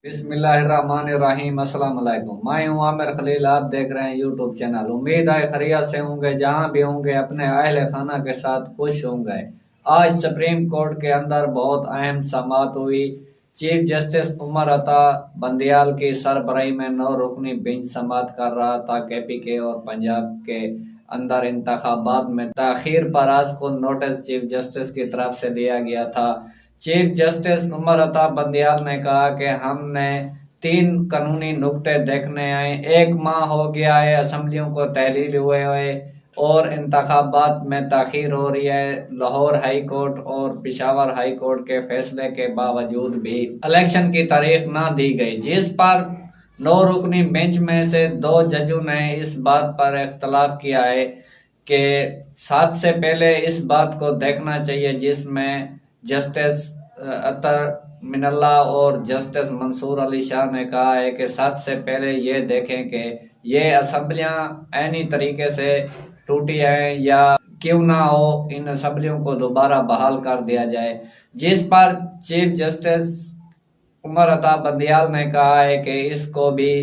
بسم اللہ الرحمن الرحیم۔ السلام علیکم، میں ہوں عامر خلیل، آپ دیکھ رہے ہیں یوٹیوب چینل۔ امید ہے خیریت سے ہوں گے، جہاں بھی ہوں گے اپنے اہل خانہ کے ساتھ خوش ہوں گے۔ آج سپریم کورٹ کے اندر بہت اہم سماعت ہوئی۔ چیف جسٹس عمر عطا بندیال کی سربراہی میں 9 رکنی بینچ سماعت کر رہا تھا۔ کے پی کے اور پنجاب کے اندر انتخابات میں تاخیر پر آج خود نوٹس چیف جسٹس کی طرف سے دیا گیا تھا۔ چیف جسٹس عمر عطا بندیال نے کہا کہ ہم نے 3 قانونی نکتے دیکھنے آئے۔ 1 ماہ ہو گیا ہے اسمبلیوں کو تحلیل ہوئے اور انتخابات میں تاخیر ہو رہی ہے۔ لاہور ہائی کورٹ اور پشاور ہائی کورٹ کے فیصلے کے باوجود بھی الیکشن کی تاریخ نہ دی گئی، جس پر 9 رکنی بینچ میں سے 2 ججوں نے اس بات پر اختلاف کیا ہے کہ سب سے پہلے اس بات کو دیکھنا چاہیے جس میں جسٹس اطہر من اللہ اور جسٹس منصور علی شاہ نے کہا ہے کہ سب سے پہلے یہ دیکھیں کہ یہ اسمبلیاں عینی طریقے سے ٹوٹی ہیں یا کیوں نہ ہو، ان اسمبلیوں کو دوبارہ بحال کر دیا جائے، جس پر چیف جسٹس عمر عطا بندیال نے کہا ہے کہ اس کو بھی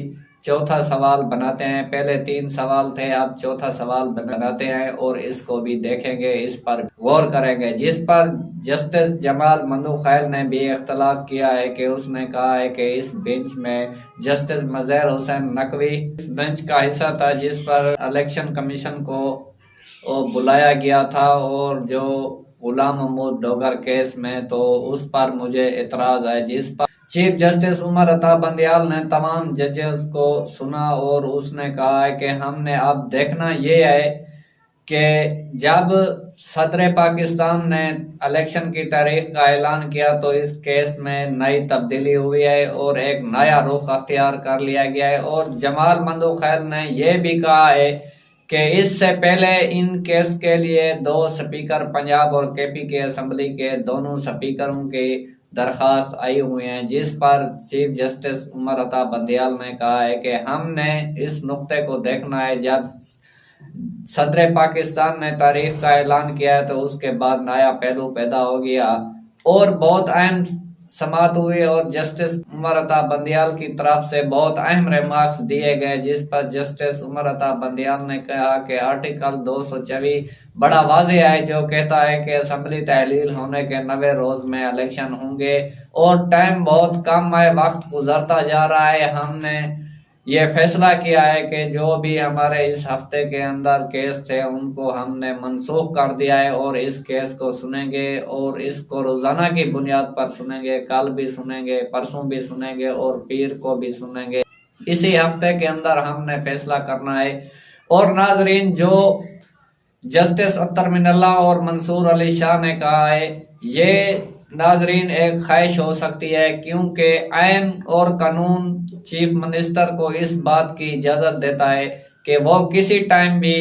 چوتھا سوال بناتے ہیں۔ پہلے 3 سوال تھے، اب چوتھا سوال بناتے ہیں اور اس کو بھی دیکھیں گے، اس پر غور کریں گے، جس پر جسٹس جمال مندوخیل نے بھی اختلاف کیا ہے کہ اس نے کہا ہے کہ اس بینچ میں جسٹس مظہر حسین نقوی اس بینچ کا حصہ تھا جس پر الیکشن کمیشن کو بلایا گیا تھا، اور جو غلام محمود ڈوگر کیس میں تو اس پر مجھے اعتراض ہے، جس پر چیف جسٹس عمر عطا بندیال نے تمام ججز کو سنا اور اس نے کہا ہے کہ ہم نے اب دیکھنا یہ ہے کہ جب صدر پاکستان نے الیکشن کی تاریخ کا اعلان کیا تو اس کیس میں نئی تبدیلی ہوئی ہے اور ایک نیا رخ اختیار کر لیا گیا ہے۔ اور جمال مندوخیل نے یہ بھی کہا ہے کہ اس سے پہلے ان کیس کے لیے 2 سپیکر پنجاب اور کے پی کے اسمبلی کے دونوں سپیکروں کی درخواست آئی ہوئی ہیں، جس پر چیف جسٹس عمر عطا بندیال نے کہا ہے کہ ہم نے اس نقطے کو دیکھنا ہے، جب صدر پاکستان نے تاریخ کا اعلان کیا ہے تو اس کے بعد نیا پہلو پیدا ہو گیا اور بہت اہم سماعت ہوئی اور جسٹس عمر عطا بندیال کی طرف سے بہت اہم ریمارکس دیے گئے، جس پر جسٹس عمر عطا بندیال نے کہا کہ آرٹیکل 224 بڑا واضح ہے جو کہتا ہے کہ اسمبلی تحلیل ہونے کے 90 روز میں الیکشن ہوں گے اور ٹائم بہت کم ہے، وقت گزرتا جا رہا ہے۔ ہم نے یہ فیصلہ کیا ہے کہ جو بھی ہمارے اس ہفتے کے اندر کیس تھے ان کو ہم نے منسوخ کر دیا ہے اور اس کیس کو سنیں گے اور اس کو روزانہ کی بنیاد پر سنیں گے، کل بھی سنیں گے، پرسوں بھی سنیں گے اور پیر کو بھی سنیں گے۔ اسی ہفتے کے اندر ہم نے فیصلہ کرنا ہے۔ اور ناظرین، جو جسٹس اطہر من اللہ اور منصور علی شاہ نے کہا ہے، یہ ناظرین ایک خواہش ہو سکتی ہے، کیونکہ آئین اور قانون چیف منسٹر کو اس بات کی اجازت دیتا ہے کہ وہ کسی ٹائم بھی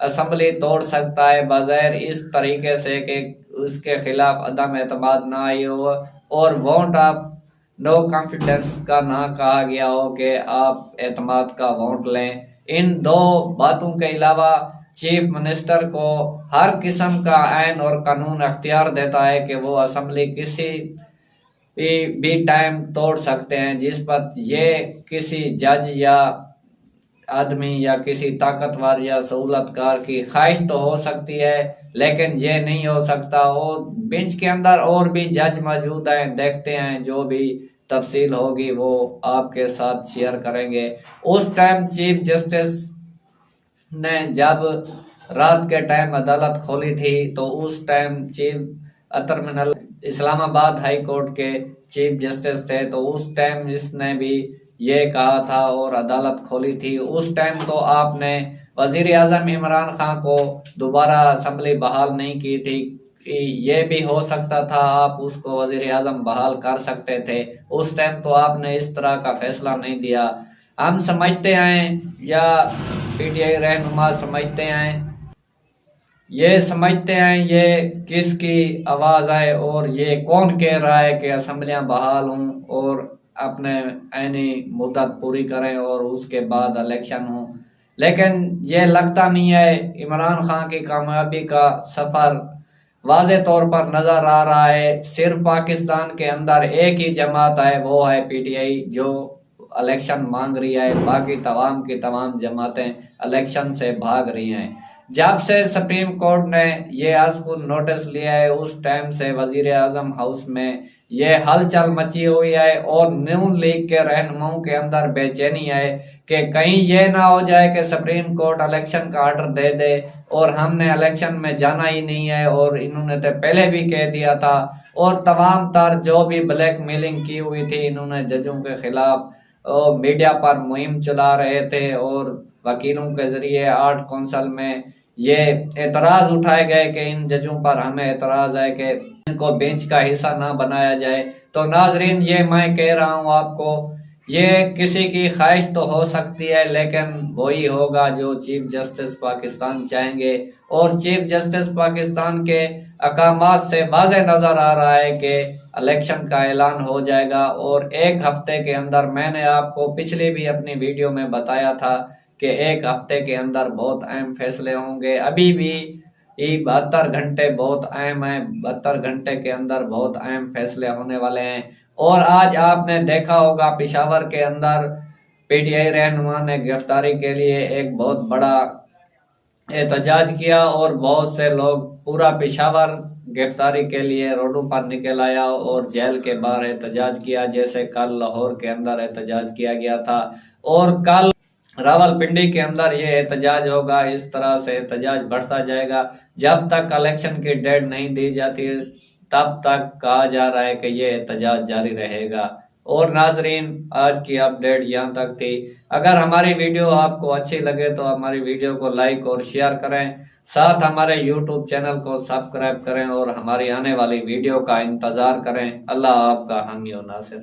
اسمبلی توڑ سکتا ہے بغیر اس طریقے سے کہ اس کے خلاف عدم اعتماد نہ آئی ہو اور ووٹ آف نو کانفیڈنس کا نہ کہا گیا ہو کہ آپ اعتماد کا ووٹ لیں۔ ان 2 باتوں کے علاوہ چیف منسٹر کو ہر قسم کا آئین اور قانون اختیار دیتا ہے کہ وہ اسمبلی کسی بھی ٹائم توڑ سکتے ہیں، جس پر یہ کسی جج یا آدمی یا کسی طاقتور یا سہولت کار کی خواہش تو ہو سکتی ہے لیکن یہ نہیں ہو سکتا۔ اور بینچ کے اندر اور بھی جج موجود ہیں، دیکھتے ہیں جو بھی تفصیل ہوگی وہ آپ کے ساتھ شیئر کریں گے۔ اس ٹائم چیف جسٹس نے جب رات کے ٹائم عدالت کھولی تھی تو اس ٹائم چیف اطہر من اللہ اسلام آباد ہائی کورٹ کے چیف جسٹس تھے، تو اس ٹائم اس نے بھی یہ کہا تھا اور عدالت کھولی تھی۔ اس ٹائم تو آپ نے وزیر اعظم عمران خان کو دوبارہ اسمبلی بحال نہیں کی تھی، یہ بھی ہو سکتا تھا آپ اس کو وزیر اعظم بحال کر سکتے تھے، اس ٹائم تو آپ نے اس طرح کا فیصلہ نہیں دیا۔ ہم سمجھتے ہیں یا پی ٹی آئی رہنما سمجھتے ہیں، یہ سمجھتے ہیں یہ کس کی آواز ہے اور یہ کون کہہ رہا ہے کہ اسمبلیاں بحال ہوں اور اپنے عینی مدت پوری کریں اور اس کے بعد الیکشن ہوں، لیکن یہ لگتا نہیں ہے۔ عمران خان کی کامیابی کا سفر واضح طور پر نظر آ رہا ہے صرف پاکستان کے اندر ایک ہی جماعت ہے، وہ ہے پی ٹی آئی جو الیکشن مانگ رہی ہے، باقی تمام کی تمام جماعتیں الیکشن سے بھاگ رہی ہیں۔ جب سے سپریم کورٹ نے یہ از خود نوٹس لیا ہے اس ٹائم سے وزیر اعظم ہاؤس میں یہ ہلچل مچی ہوئی ہے اور نون لیگ کے رہنماؤں کے اندر بے چینی ہے کہ کہیں یہ نہ ہو جائے کہ سپریم کورٹ الیکشن کا آرڈر دے دے اور ہم نے الیکشن میں جانا ہی نہیں ہے، اور انہوں نے تو پہلے بھی کہہ دیا تھا، اور تمام تر جو بھی بلیک میلنگ کی ہوئی تھی انہوں نے ججوں کے خلاف میڈیا پر مہم چلا رہے تھے، اور وکیلوں کے ذریعے آرٹ کونسل میں یہ اعتراض اٹھائے گئے کہ ان ججوں پر ہمیں اعتراض ہے کہ ان کو بینچ کا حصہ نہ بنایا جائے۔ تو ناظرین یہ میں کہہ رہا ہوں آپ کو، یہ کسی کی خواہش تو ہو سکتی ہے لیکن وہی ہوگا جو چیف جسٹس پاکستان چاہیں گے، اور چیف جسٹس پاکستان کے احکامات سے واضح نظر آ رہا ہے کہ الیکشن کا اعلان ہو جائے گا، اور ایک ہفتے کے اندر میں نے آپ کو پچھلی بھی اپنی ویڈیو میں بتایا تھا کہ ایک ہفتے کے اندر بہت اہم فیصلے ہوں گے۔ ابھی بھی 72 گھنٹے بہت اہم ہیں، 72 گھنٹے کے اندر بہت اہم فیصلے ہونے والے ہیں۔ اور آج آپ نے دیکھا ہوگا پشاور کے اندر پی ٹی آئی رہنما نے گرفتاری کے لیے ایک بہت بڑا احتجاج کیا، اور بہت سے لوگ پورا پشاور گرفتاری کے لیے روڈوں پر نکل آیا اور جیل کے باہر احتجاج کیا، جیسے کل لاہور کے اندر احتجاج کیا گیا تھا، اور کل راولپنڈی کے اندر یہ احتجاج ہوگا۔ اس طرح سے احتجاج بڑھتا جائے گا جب تک الیکشن کی ڈیٹ نہیں دی جاتی، تب تک کہا جا رہا ہے کہ یہ احتجاج جاری رہے گا۔ اور ناظرین آج کی اپ ڈیٹ یہاں تک تھی۔ اگر ہماری ویڈیو آپ کو اچھی لگے تو ہماری ویڈیو کو لائک اور شیئر کریں، ساتھ ہمارے یوٹیوب چینل کو سبسکرائب کریں اور ہماری آنے والی ویڈیو کا انتظار کریں۔ اللہ آپ کا حامی و ناصر۔